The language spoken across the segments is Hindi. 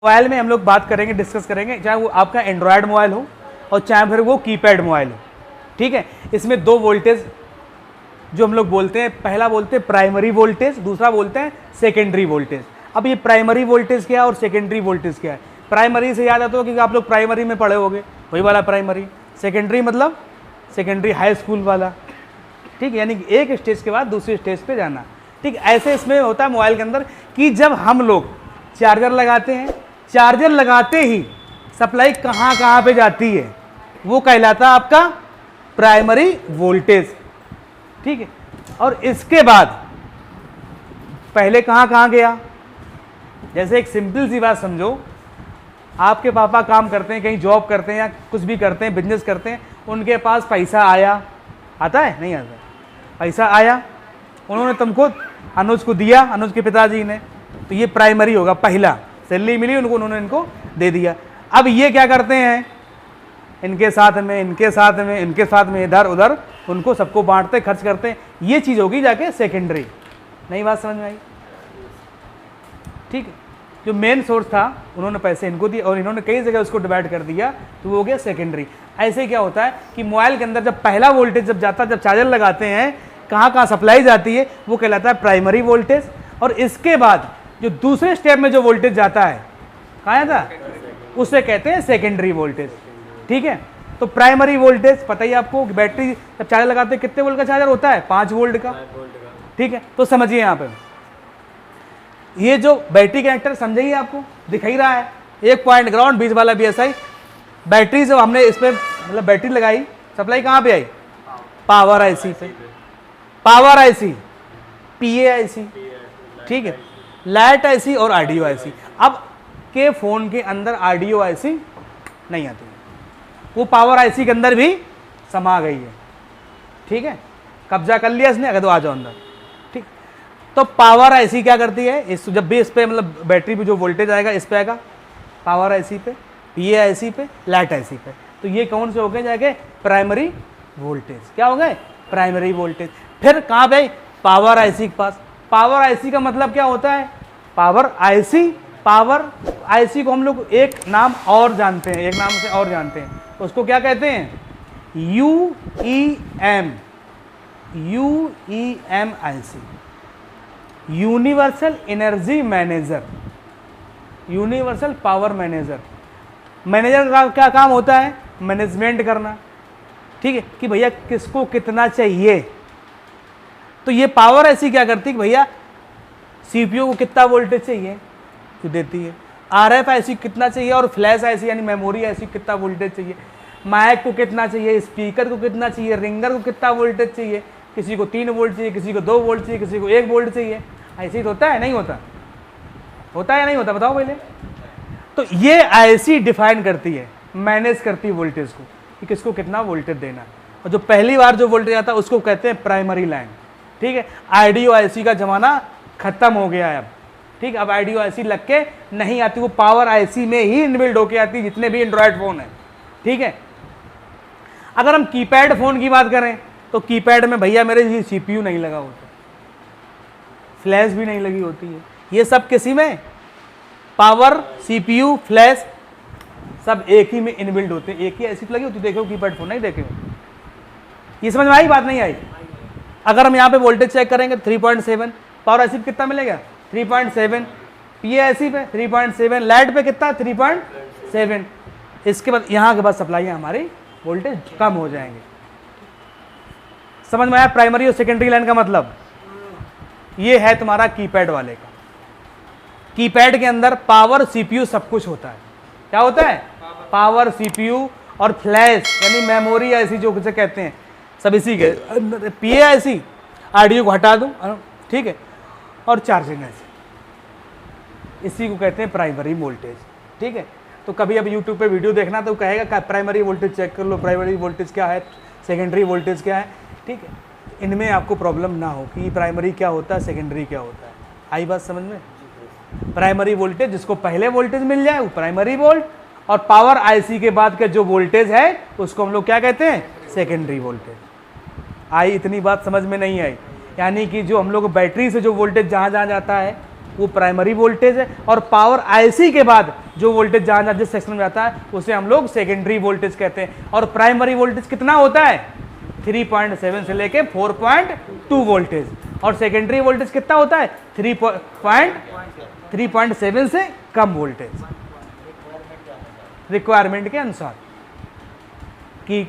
मोबाइल में हम लोग बात करेंगे, डिस्कस करेंगे, चाहे वो आपका एंड्रॉयड मोबाइल हो और चाहे फिर वो कीपैड मोबाइल हो। ठीक है, इसमें दो वोल्टेज जो हम लोग बोलते हैं, पहला बोलते हैं प्राइमरी वोल्टेज, दूसरा बोलते हैं सेकेंडरी वोल्टेज। अब ये प्राइमरी वोल्टेज क्या है और सेकेंडरी वोल्टेज क्या है? प्राइमरी से याद आता हो कि आप लोग प्राइमरी में पढ़े होंगे, वही वाला प्राइमरी। सेकेंडरी मतलब सेकेंडरी हाई स्कूल वाला। ठीक है, यानी कि एक स्टेज के बाद दूसरे स्टेज पे जाना। ठीक, ऐसे इसमें होता है मोबाइल के अंदर कि जब हम लोग चार्जर लगाते हैं, चार्जर लगाते ही सप्लाई कहाँ कहाँ पे जाती है, वो कहलाता है आपका प्राइमरी वोल्टेज। ठीक है, और इसके बाद पहले कहाँ कहाँ गया? जैसे एक सिंपल सी बात समझो, आपके पापा काम करते हैं, कहीं जॉब करते हैं या कुछ भी करते हैं, बिजनेस करते हैं, उनके पास पैसा आया, आता है नहीं आता? पैसा आया, उन्होंने तुमको, अनुज को दिया, अनुज के पिताजी ने, तो ये प्राइमरी होगा। पहला सैलरी मिली उनको, उन्होंने इनको दे दिया। अब ये क्या करते हैं, इनके साथ में, इनके साथ में, इनके साथ में, इधर उधर उनको सबको बांटते, खर्च करते हैं। ये चीज़ होगी जाके सेकेंडरी। नई बात समझ में आई? ठीक है, जो मेन सोर्स था उन्होंने पैसे इनको दिए और इन्होंने कई जगह उसको डिवाइड कर दिया, तो वो हो गया सेकेंडरी। ऐसे क्या होता है कि मोबाइल के अंदर जब पहला वोल्टेज जब जाता है, जब चार्जर लगाते हैं, कहाँ कहाँ सप्लाई जाती है, वो कहलाता है प्राइमरी वोल्टेज। और इसके बाद जो दूसरे स्टेप में जो वोल्टेज जाता है, कहाँ जाता है, उसे कहते हैं सेकेंडरी वोल्टेज। ठीक है, तो प्राइमरी वोल्टेज पता ही आपको, बैटरी जब चार्जर लगाते हैं कितने वोल्ट का चार्जर होता है? 5 वोल्ट का। ठीक है, तो समझिए यहाँ पे ये जो बैटरी कनेक्टर समझिए, आपको दिख ही रहा है, एक पॉइंट ग्राउंड, बीच वाला BSI। बैटरी जब हमने इस पर मतलब बैटरी लगाई, सप्लाई कहाँ पे आई? पावर IC पे। Power IC, PA IC। ठीक है, लाइट IC और ऑडियो IC। अब के फोन के अंदर ऑडियो IC नहीं आती, वो पावर IC के अंदर भी समा गई है। ठीक है, कब्जा कर लिया इसने, अगर तो आ जाओ अंदर। ठीक, तो पावर IC क्या करती है, इस जब भी इस पे मतलब बैटरी पे जो वोल्टेज आएगा, इस पे आएगा पावर IC पे, PA IC पे, लाइट IC पे। तो ये कौन से हो गए जाके? Primary voltage. क्या हो गए? Primary voltage. फिर कहाँ पे? पावर IC के पास। पावर IC का मतलब क्या होता है? Power IC। पावर IC को हम लोग एक नाम और जानते हैं, एक नाम से और जानते हैं, उसको क्या कहते हैं? UEM। UEM IC, universal energy manager, universal power manager. Manager का क्या काम होता है? मैनेजमेंट करना। ठीक है, कि भैया किसको कितना चाहिए। तो ये पावर IC क्या करती है कि भैया CPU को कितना वोल्टेज चाहिए, जो देती है। RF IC कितना चाहिए, और फ्लैश IC यानी मेमोरी IC कितना वोल्टेज चाहिए। माइक को कितना चाहिए, स्पीकर को कितना चाहिए, रिंगर को कितना वोल्टेज चाहिए, किसी को 3 वोल्ट चाहिए, किसी को 2 वोल्ट चाहिए, किसी को 1 वोल्ट चाहिए। ऐसे ही होता है नहीं होता? होता है या नहीं होता, बताओ पहले। तो ये IC डिफाइन करती है, मैनेज करती है वोल्टेज को, कि किसको कितना वोल्टेज देना। और जो पहली बार जो वोल्टेज आता है उसको कहते हैं प्राइमरी लाइन। ठीक है, ऑडियो IC का जमाना खत्म हो गया है अब। ठीक, अब ऑडियो IC लग के नहीं आती, वो पावर IC में ही इनबिल्ड होके आती है, जितने भी एंड्रॉयड फोन है। ठीक है, अगर हम कीपैड फोन की बात करें तो कीपैड में भैया मेरे ये CPU नहीं लगा होता, फ्लैश भी नहीं लगी होती है। ये सब किसी में? पावर, CPU, फ्लैश सब एक ही में इनबिल्ड होते हैं, एक ही IC लगी होती। देखो कीपैड फोन नहीं देखे हो? ये समझ में आई बात नहीं आई? अगर हम यहाँ पे वोल्टेज चेक करेंगे 3.7, पावर IC कितना मिलेगा? 3.7, PA IC पे 3.7, लाइट पे कितना? 3.7। इसके बाद यहाँ के बाद सप्लाई हमारी वोल्टेज कम हो जाएंगे। समझ में आया प्राइमरी और सेकेंडरी लाइन का मतलब? ये है तुम्हारा कीपैड वाले का। कीपैड के अंदर पावर, CPU सब कुछ होता है। क्या होता है? पावर, CPU और फ्लैश यानी मेमोरी IC जो कुछ कहते हैं, सब इसी के। PA IC ऑडियो को हटा दूं, ठीक है, और चार्जिंग IC, इसी को कहते हैं प्राइमरी वोल्टेज। ठीक है, तो कभी अब यूट्यूब पे वीडियो देखना तो कहेगा प्राइमरी वोल्टेज चेक कर लो, प्राइमरी वोल्टेज क्या है, सेकेंडरी वोल्टेज क्या है। ठीक है, इनमें आपको प्रॉब्लम ना हो कि प्राइमरी क्या होता है, सेकेंडरी क्या होता है। आई बात समझ में? प्राइमरी वोल्टेज जिसको पहले वोल्टेज मिल जाए वो प्राइमरी वोल्ट, और पावर IC के बाद का जो वोल्टेज है उसको हम लोग क्या कहते हैं? Secondary voltage. आई इतनी बात समझ में नहीं आई? यानी कि जो हम लोग बैटरी से जो वोल्टेज जहाँ जहाँ जाता है वो प्राइमरी वोल्टेज है, और पावर IC के बाद जो वोल्टेज जहाँ जहाँ जिस सेक्शन में जाता है उसे हम लोग सेकेंडरी वोल्टेज कहते हैं। और प्राइमरी वोल्टेज कितना होता है? 3.7 से लेके 4.2 वोल्टेज। और सेकेंडरी वोल्टेज कितना होता है? 3.7 से कम वोल्टेज, रिक्वायरमेंट के अनुसार। कि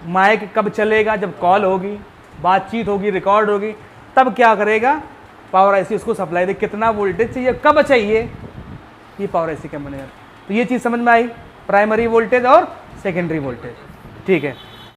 माइक कब चलेगा? जब कॉल होगी, बातचीत होगी, रिकॉर्ड होगी, तब क्या करेगा? पावर आईसी उसको सप्लाई दे, कितना वोल्टेज चाहिए, कब चाहिए, ये पावर आईसी का मैनेजर। तो ये चीज़ समझ में आई, प्राइमरी वोल्टेज और सेकेंडरी वोल्टेज। ठीक है।